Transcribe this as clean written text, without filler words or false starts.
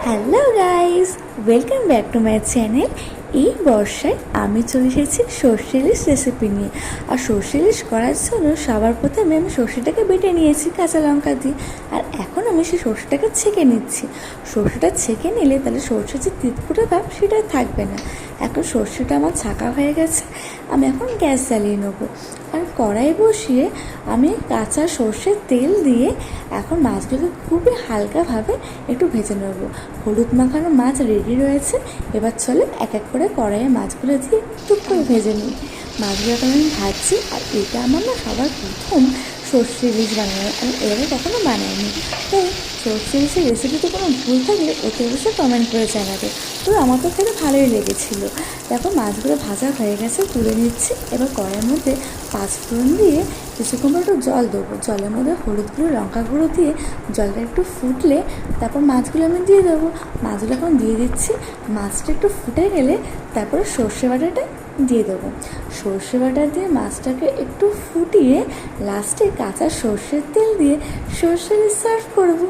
Hello guys, welcome back to my channel. এই বর্ষায় আমি চলে এসেছি সর্ষে ইলিশ রেসিপি নিয়ে। আর সর্ষে ইলিশ করার জন্য সবার প্রথমে আমি সর্ষেটাকে বেটে নিয়েছি কাঁচা লঙ্কা দিয়ে। আর এখন আমি সেই সর্ষেটাকে ছেঁকে নিচ্ছি। সর্ষেটা ছেঁকে নিলে তাহলে সর্ষের যে তিতকুটে ভাব সেটা থাকবে না। এখন সর্ষেটা আমার ছাঁকা হয়ে গেছে, আমি এখন গ্যাস জ্বালিয়ে নেবো। আর কড়াই বসিয়ে আমি কাঁচা সর্ষের তেল দিয়ে এখন মাছগুলোকে খুবই হালকাভাবে একটু ভেজে নেবো। হলুদ মাখানো মাছ রেডি রয়েছে। এবার চলে এক এক করে কড়াইয়ে মাছগুলো দিয়ে টুক করে ভেজে নিই। মাছগুলোকে আমি ভাজছি। আর এটা আমার না সবার প্রথম সর্ষে ইলিশ বানানো, আমি এভাবে কখনো বানাইনি। তাই সর্ষে ইলিশের রেসিপিতে কোনো ভুল থাকলে ওতে অবশ্যই কমেন্ট করে জানাবে। তো আমার তো খেতে ভালোই লেগেছিলো। তারপর মাছগুলো ভাজা হয়ে গেছে, তুলে নিচ্ছি। এবার কড়াইয়ের মধ্যে পাঁচফোড়ন দিয়ে কিছুক্ষণ পর একটু জল দেবো। জলের মধ্যে হলুদ গুঁড়ো লঙ্কা গুঁড়ো দিয়ে জলটা একটু ফুটলে তারপর মাছগুলো আমি দিয়ে দেবো। মাছগুলো এখন দিয়ে দিচ্ছি। মাছটা একটু ফুটে গেলে তারপরে সর্ষে বাটাটা দিয়ে দেবো। সর্ষে বাটা দিয়ে মাছটাকে একটু ফুটিয়ে লাস্টে কাঁচা সর্ষের তেল দিয়ে সর্ষে ইলিশ সার্ভ করবো।